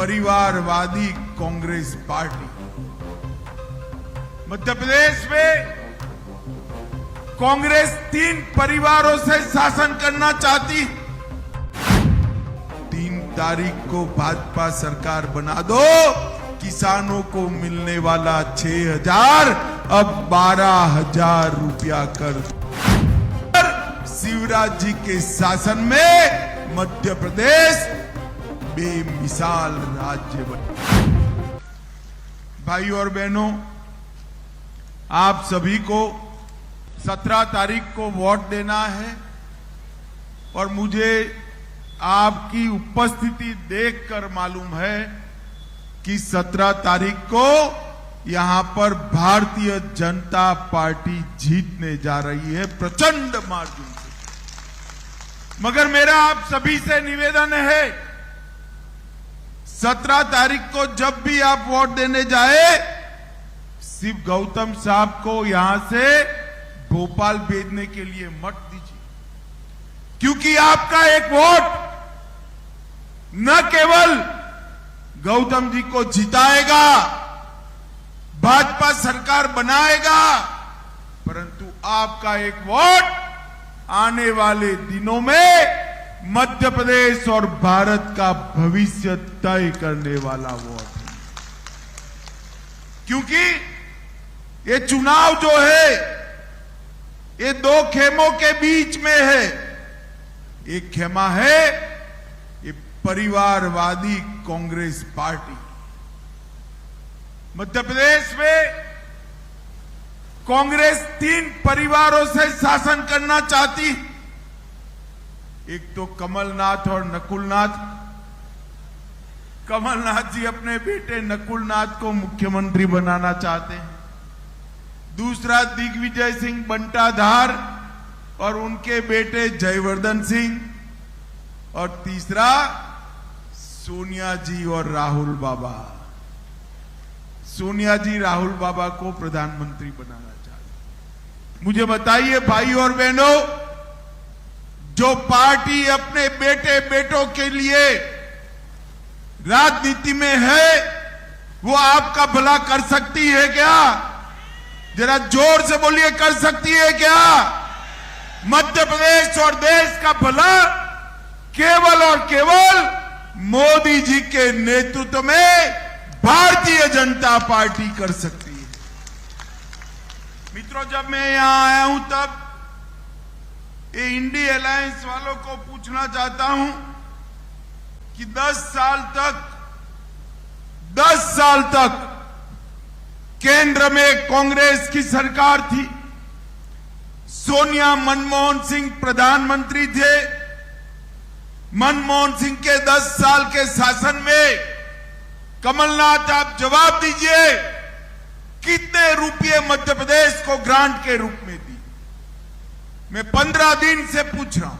परिवारवादी Congress party. Madhya Pradesh में कांग्रेस 3 परिवारों से शासन करना चाहती। 3 तारीख को भाजपा सरकार बना दो, किसानों को मिलने वाला 6,000 अब 12,000 रुपया कर दो। शिवराज जी के शासन में मध्य प्रदेश बेमिसाल राज्य बना। भाई और बहनों, आप सभी को 17 तारीख को वोट देना है और मुझे आपकी उपस्थिति देखकर मालूम है कि 17 तारीख को यहां पर भारतीय जनता पार्टी जीतने जा रही है प्रचंड मार्जिन से। मगर मेरा आप सभी से निवेदन है, 17 तारीख को जब भी आप वोट देने जाए, सिर्फ गौतम साहब को यहां से भोपाल भेजने के लिए मत दीजिए, क्योंकि आपका एक वोट न केवल गौतम जी को जिताएगा, भाजपा सरकार बनाएगा, परंतु आपका एक वोट आने वाले दिनों में मध्य प्रदेश और भारत का भविष्य तय करने वाला वोट है। क्योंकि ये चुनाव जो है ये 2 खेमों के बीच में है। एक खेमा है ये परिवारवादी कांग्रेस पार्टी। मध्य प्रदेश में कांग्रेस 3 परिवारों से शासन करना चाहती। एक तो कमलनाथ और नकुलनाथ। कमलनाथ जी अपने बेटे नकुलनाथ को मुख्यमंत्री बनाना चाहते हैं। दूसरा दिग्विजय सिंह बंटाधार और उनके बेटे जयवर्धन सिंह। और तीसरा सोनिया जी और राहुल बाबा। सोनिया जी राहुल बाबा को प्रधानमंत्री बनाना चाहते। मुझे बताइए भाई और बहनों, जो पार्टी अपने बेटे बेटों के लिए राजनीति में है, वो आपका भला कर सकती है क्या? जरा जोर से बोलिए, कर सकती है क्या? मध्य प्रदेश और देश का भला केवल और केवल मोदी जी के नेतृत्व में भारतीय जनता पार्टी कर सकती है। मित्रों, जब मैं यहां आया हूं तब ये इंडी अलायंस वालों को पूछना चाहता हूं कि 10 साल तक केंद्र में कांग्रेस की सरकार थी। सोनिया मनमोहन सिंह प्रधानमंत्री थे। मनमोहन सिंह के 10 साल के शासन में कमलनाथ, आप जवाब दीजिए, कितने रुपये मध्य प्रदेश को ग्रांट के रूप में दी? मैं 15 दिन से पूछ रहा हूं,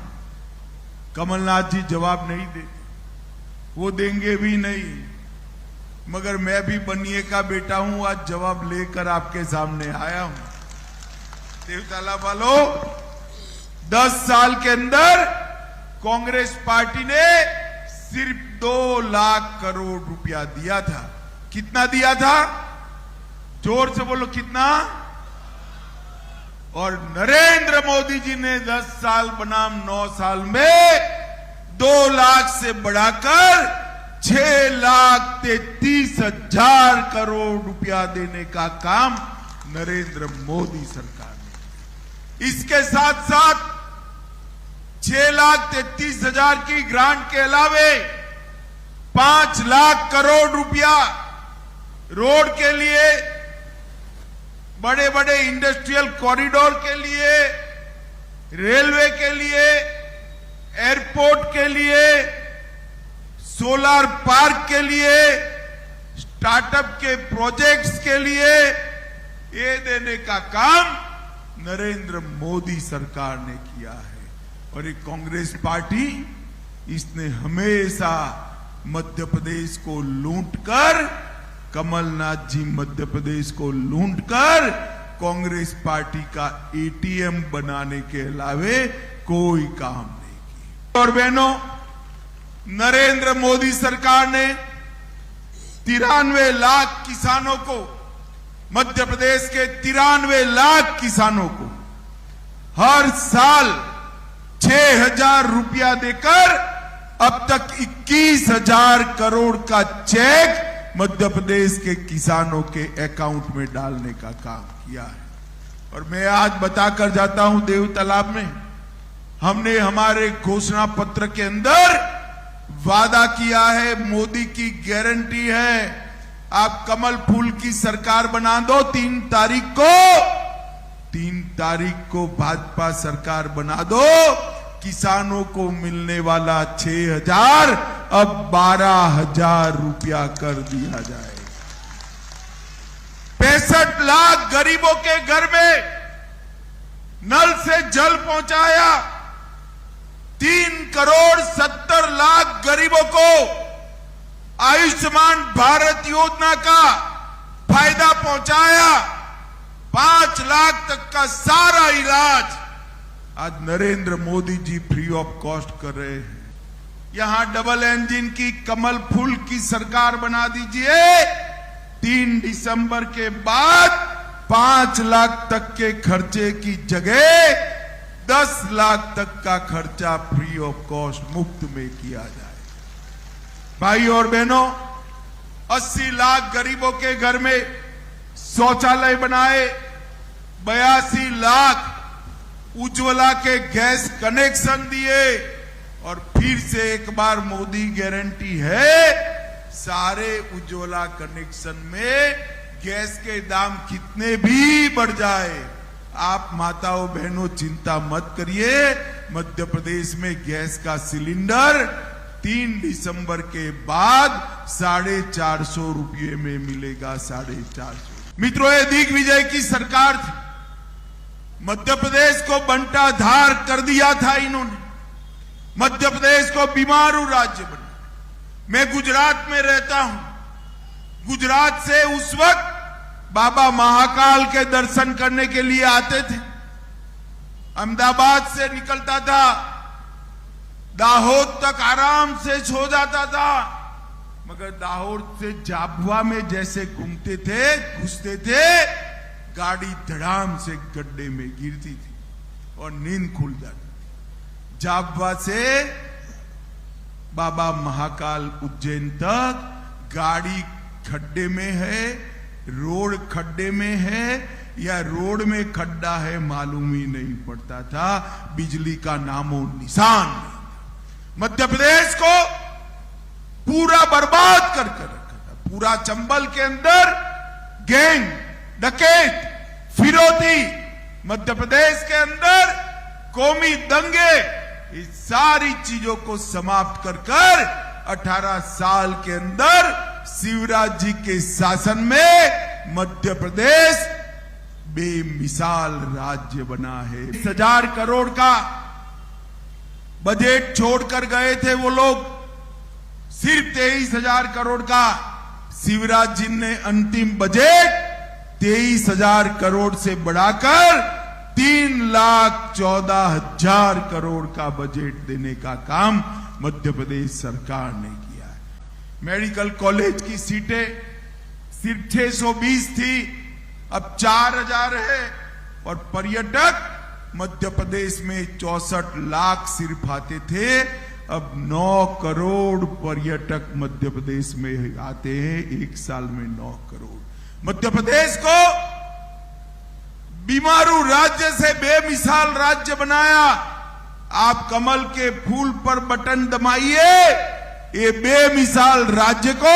कमलनाथ जी जवाब नहीं देते, वो देंगे भी नहीं। मगर मैं भी बनिए का बेटा हूं, आज जवाब लेकर आपके सामने आया हूं। देवताला वालों, 10 साल के अंदर कांग्रेस पार्टी ने सिर्फ 2 लाख करोड़ रुपया दिया था। कितना दिया था? जोर से बोलो, कितना? और नरेंद्र मोदी जी ने 10 साल बनाम 9 साल में 2 लाख से बढ़ाकर 6,33,000 करोड़ रुपया देने का काम नरेंद्र मोदी सरकार ने। इसके साथ साथ 6,33,000 की ग्रांट के अलावे 5 लाख करोड़ रुपया रोड के लिए, बड़े बड़े इंडस्ट्रियल कॉरिडोर के लिए, रेलवे के लिए, एयरपोर्ट के लिए, सोलर पार्क के लिए, स्टार्टअप के प्रोजेक्ट्स के लिए ये देने का काम नरेंद्र मोदी सरकार ने किया है। और एक कांग्रेस पार्टी, इसने हमेशा मध्य प्रदेश को लूटकर, कमलनाथ जी मध्य प्रदेश को लूटकर कांग्रेस पार्टी का एटीएम बनाने के अलावे कोई काम नहीं किया। और बहनों, नरेंद्र मोदी सरकार ने 93 लाख किसानों को, मध्य प्रदेश के 93 लाख किसानों को हर साल 6,000 रुपया देकर अब तक 21,000 करोड़ का चेक मध्य प्रदेश के किसानों के अकाउंट में डालने का काम किया है। और मैं आज बताकर जाता हूं, देव तालाब में हमने हमारे घोषणा पत्र के अंदर वादा किया है, मोदी की गारंटी है, आप कमल फूल की सरकार बना दो। 3 तारीख को भाजपा सरकार बना दो, किसानों को मिलने वाला 6,000 अब 12,000 रुपया कर दिया जाए। 65 लाख गरीबों के घर में नल से जल पहुंचाया। 3 करोड़ 70 लाख गरीबों को आयुष्मान भारत योजना का फायदा पहुंचाया। 5 लाख तक का सारा इलाज आज Narendra Modi ji free of cost कर रहे हैं। यहां डबल इंजन की कमल फूल की सरकार बना दीजिए। 3 दिसंबर के बाद 5 लाख तक के खर्चे की जगह 10 लाख तक का खर्चा फ्री ऑफ कॉस्ट मुफ्त में किया जाए। भाई और बहनों, 80 लाख गरीबों के घर में शौचालय बनाए। 82 लाख उज्ज्वला के गैस कनेक्शन दिए। और फिर से एक बार मोदी गारंटी है, सारे उज्ज्वला कनेक्शन में गैस के दाम कितने भी बढ़ जाए, आप माताओं बहनों चिंता मत करिए। मध्य प्रदेश में गैस का सिलेंडर 3 दिसंबर के बाद 450 रुपये में मिलेगा। 450। मित्रों, ये दिग्विजय की सरकार थी, मध्य प्रदेश को बंटा धार कर दिया था इन्होंने। मध्य प्रदेश को बीमारू राज्य बना। मैं गुजरात में रहता हूं। गुजरात से उस वक्त बाबा महाकाल के दर्शन करने के लिए आते थे। अहमदाबाद से निकलता था, दाहोद तक आराम से सो जाता था, मगर दाहोद से झाबुआ में जैसे घुसते थे, गाड़ी धड़ाम से गड्ढे में गिरती थी और नींद खुल जाती। झाबुआ से बाबा महाकाल उज्जैन तक गाड़ी खड्डे में है, रोड खड्डे में है या रोड में खड्डा है मालूम ही नहीं पड़ता था। बिजली का नामो निशान नहीं। मध्य प्रदेश को पूरा बर्बाद करके रखा था। पूरा चंबल के अंदर गैंग, डकैत, फिरौती, मध्य प्रदेश के अंदर कौमी दंगे, इस सारी चीजों को समाप्त कर 18 साल के अंदर शिवराज जी के शासन में मध्य प्रदेश बेमिसाल राज्य बना है। 20,000 करोड़ का बजट छोड़कर गए थे वो लोग, सिर्फ 23,000 करोड़ का शिवराज जी ने अंतिम बजट 23,000 करोड़ से बढ़ाकर 3,14,000 करोड़ का बजट देने का काम मध्य प्रदेश सरकार ने किया है। मेडिकल कॉलेज की सीटें सिर्फ 620 थी, अब 4,000 है। और पर्यटक मध्य प्रदेश में 64 लाख सिर्फ आते थे, अब 9 करोड़ पर्यटक मध्य प्रदेश में आते हैं। 1 साल में 9 करोड़। मध्य प्रदेश को बीमारू राज्य से बेमिसाल राज्य बनाया। आप कमल के फूल पर बटन दबाइए, ये बेमिसाल राज्य को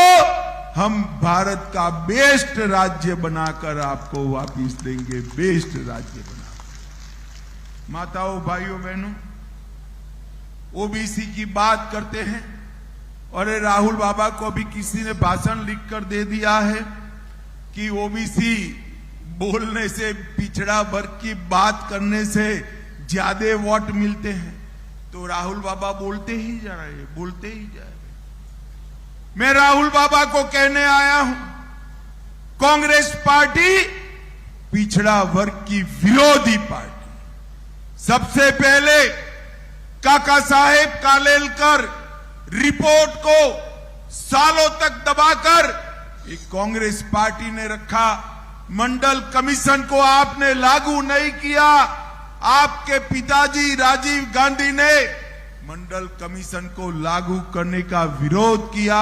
हम भारत का बेस्ट राज्य बनाकर आपको वापिस देंगे। बेस्ट राज्य बना। माताओं, भाइयों, बहनों, ओबीसी की बात करते हैं और राहुल बाबा को भी किसी ने भाषण लिखकर दे दिया है कि ओबीसी बोलने से, पिछड़ा वर्ग की बात करने से ज्यादा वोट मिलते हैं। तो राहुल बाबा बोलते ही जा रहे, बोलते ही जा रहे। मैं राहुल बाबा को कहने आया हूं, कांग्रेस पार्टी पिछड़ा वर्ग की विरोधी पार्टी। सबसे पहले काका साहेब कालेलकर रिपोर्ट को सालों तक दबाकर एक कांग्रेस पार्टी ने रखा। मंडल कमीशन को आपने लागू नहीं किया। आपके पिताजी राजीव गांधी ने मंडल कमीशन को लागू करने का विरोध किया।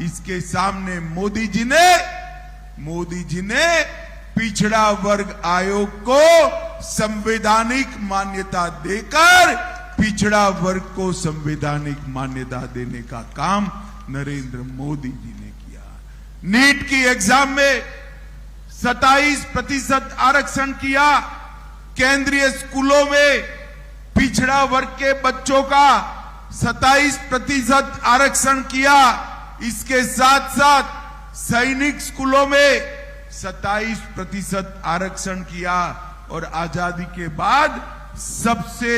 इसके सामने मोदी जी ने पिछड़ा वर्ग आयोग को संवैधानिक मान्यता देकर पिछड़ा वर्ग को संवैधानिक मान्यता देने का काम नरेंद्र मोदी जी ने किया। नीट की एग्जाम में 27% आरक्षण किया। केंद्रीय स्कूलों में पिछड़ा वर्ग के बच्चों का 27% आरक्षण किया। इसके साथ साथ सैनिक स्कूलों में 27% आरक्षण किया। और आजादी के बाद सबसे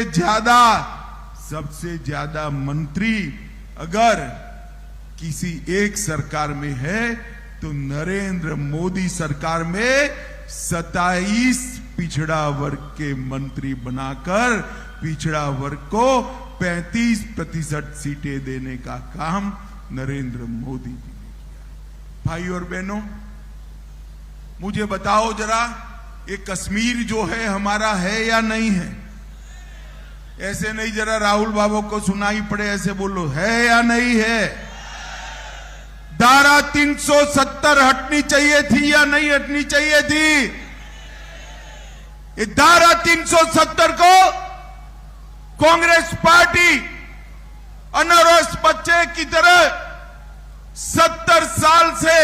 ज्यादा मंत्री अगर किसी एक सरकार में है तो नरेंद्र मोदी सरकार में 27 पिछड़ा वर्ग के मंत्री बनाकर पिछड़ा वर्ग को 35% सीटें देने का काम नरेंद्र मोदी जी ने किया। भाई और बहनों, मुझे बताओ जरा, ये कश्मीर जो है हमारा है या नहीं है? ऐसे नहीं, जरा राहुल बाबू को सुनाई पड़े ऐसे बोलो, है या नहीं है? धारा 370 हटनी चाहिए थी या नहीं हटनी चाहिए थी? ये धारा 370 को कांग्रेस पार्टी अनौरस बच्चे की तरह 70 साल से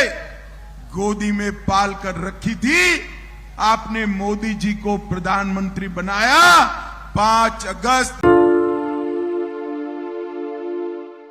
गोदी में पाल कर रखी थी। आपने मोदी जी को प्रधानमंत्री बनाया 5 अगस्त